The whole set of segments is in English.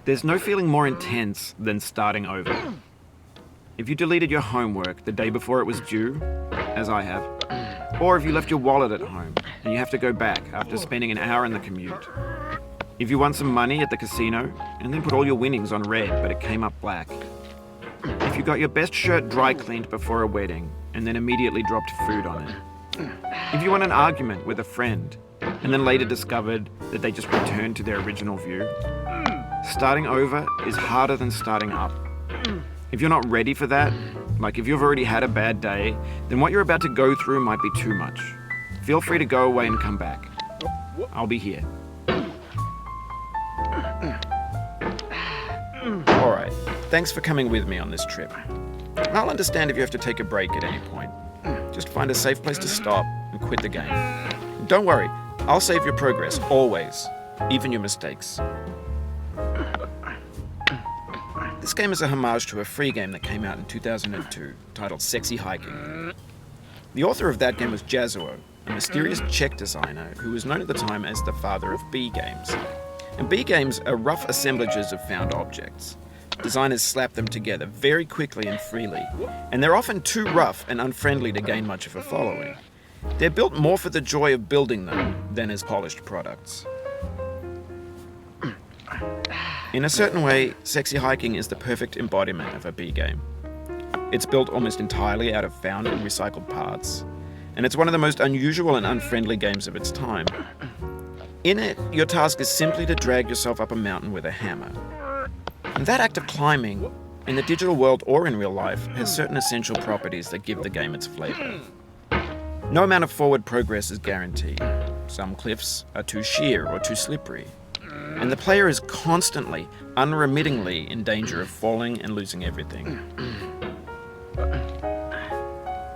There's no feeling more intense than starting over. If you deleted your homework the day before it was due, as I have, or if you left your wallet at home and you have to go back after spending an hour in the commute. If you won some money at the casino and then put all your winnings on red but it came up black. If you got your best shirt dry cleaned before a wedding and then immediately dropped food on it. If you won an argument with a friend and then later discovered that they just returned to their original view. Starting over is harder than starting up. If you're not ready for that, like if you've already had a bad day, then what you're about to go through might be too much. Feel free to go away and come back. I'll be here. Alright, thanks for coming with me on this trip. I'll understand if you have to take a break at any point. Just find a safe place to stop and quit the game. Don't worry, I'll save your progress, always, even your mistakes. This game is a homage to a free game that came out in 2002, titled Sexy Hiking. The author of that game was Jazuo, a mysterious Czech designer who was known at the time as the father of B games. And B games are rough assemblages of found objects. Designers slap them together very quickly and freely, and they're often too rough and unfriendly to gain much of a following. They're built more for the joy of building them than as polished products. In a certain way, Sexy Hiking is the perfect embodiment of a B game. It's built almost entirely out of found and recycled parts, and it's one of the most unusual and unfriendly games of its time. In it, your task is simply to drag yourself up a mountain with a hammer. And that act of climbing, in the digital world or in real life, has certain essential properties that give the game its flavor. No amount of forward progress is guaranteed. Some cliffs are too sheer or too slippery. And the player is constantly, unremittingly in danger of falling and losing everything.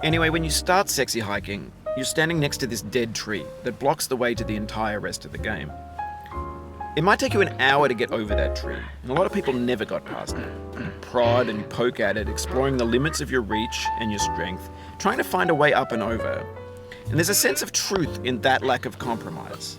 Anyway, when you start Sexy Hiking, you're standing next to this dead tree that blocks the way to the entire rest of the game. It might take you an hour to get over that tree, and a lot of people never got past it. You prod and poke at it, exploring the limits of your reach and your strength, trying to find a way up and over. And there's a sense of truth in that lack of compromise.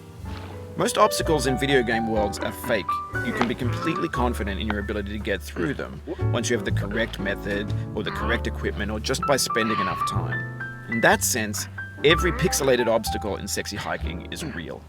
Most obstacles in video game worlds are fake. You can be completely confident in your ability to get through them once you have the correct method or the correct equipment or just by spending enough time. In that sense, every pixelated obstacle in Sexy Hiking is real.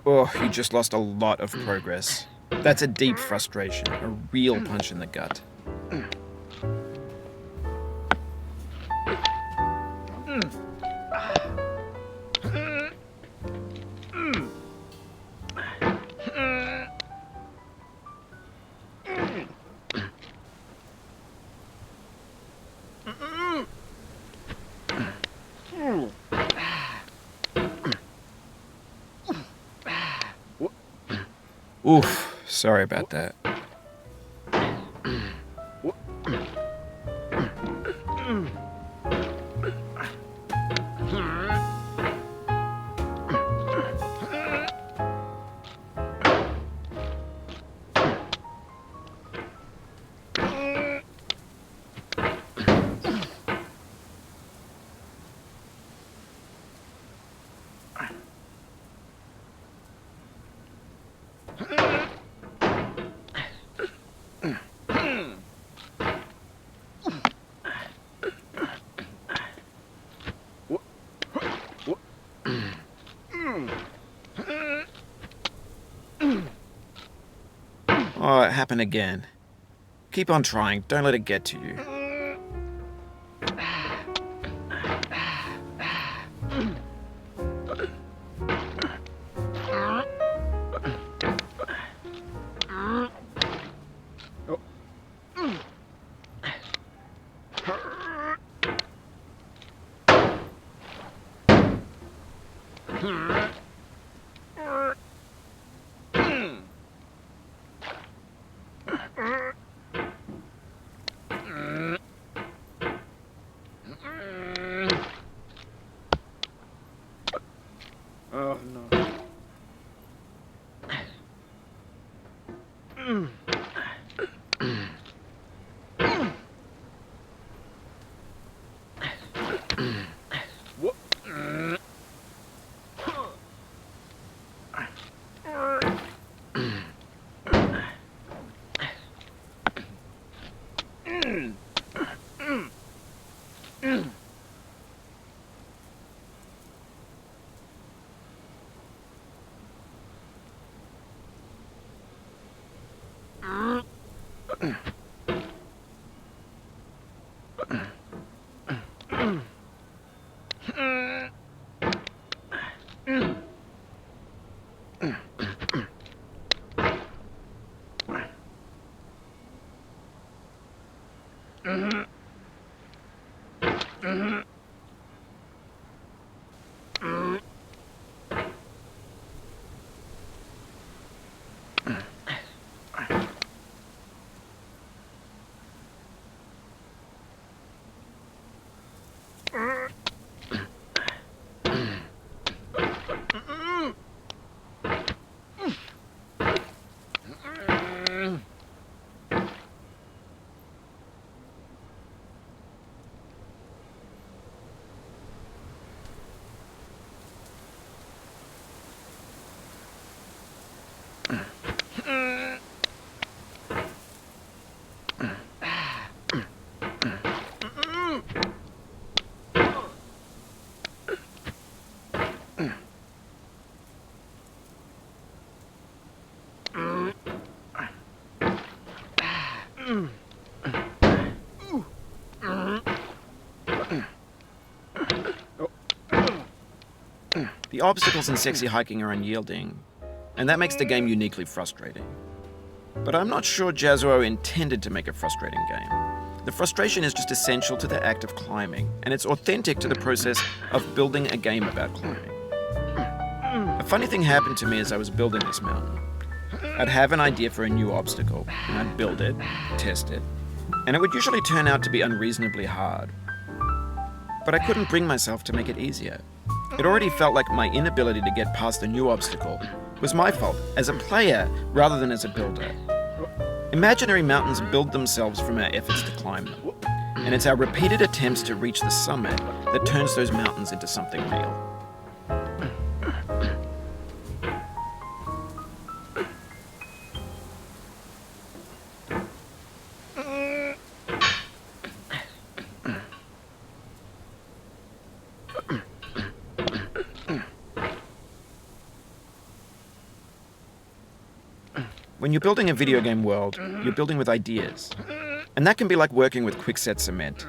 Oh, you just lost a lot of progress. That's a deep frustration, a real punch in the gut. Oof, sorry about that. happen again. Keep on trying. Don't let it get to you. Oh no. What? The obstacles in sexy hiking are unyielding, and that makes the game uniquely frustrating. But I'm not sure Jazuo intended to make a frustrating game. The frustration is just essential to the act of climbing, and it's authentic to the process of building a game about climbing. A funny thing happened to me as I was building this mountain. I'd have an idea for a new obstacle, and I'd build it, test it, and it would usually turn out to be unreasonably hard. But I couldn't bring myself to make it easier. It already felt like my inability to get past the new obstacle was my fault as a player rather than as a builder. Imaginary mountains build themselves from our efforts to climb them, and it's our repeated attempts to reach the summit that turns those mountains into something real. When you're building a video game world, you're building with ideas. And that can be like working with quickset cement.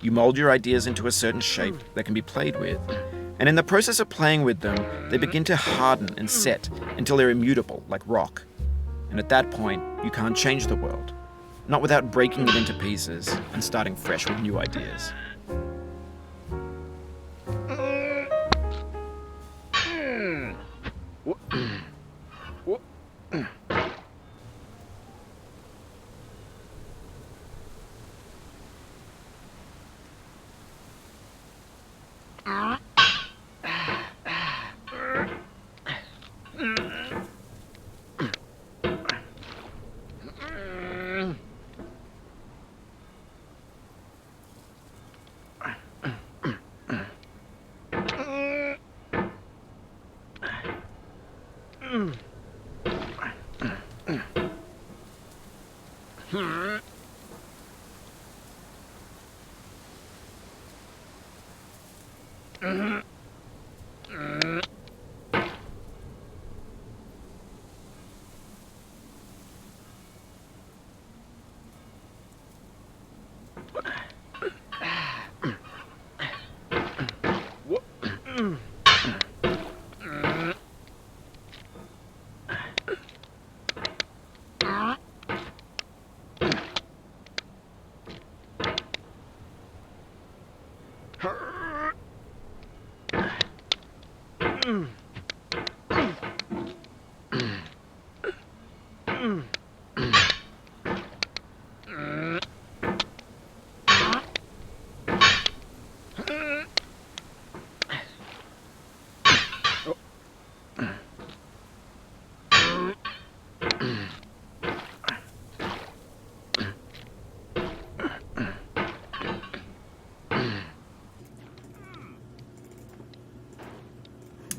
You mold your ideas into a certain shape that can be played with. And in the process of playing with them, they begin to harden and set until they're immutable, like rock. And at that point, you can't change the world. Not without breaking it into pieces and starting fresh with new ideas.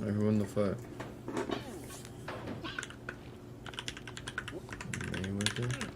Everyone the fuck. Mayweather?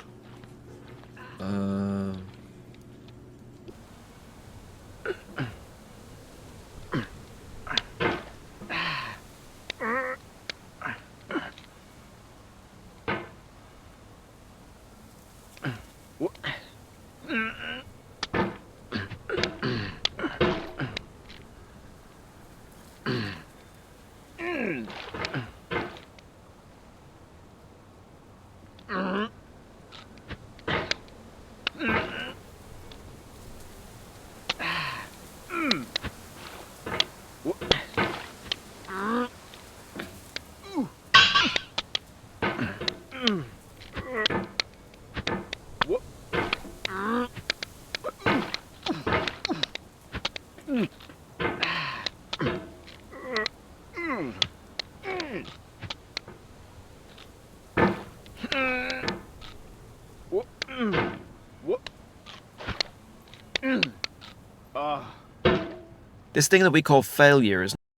This thing that we call failure is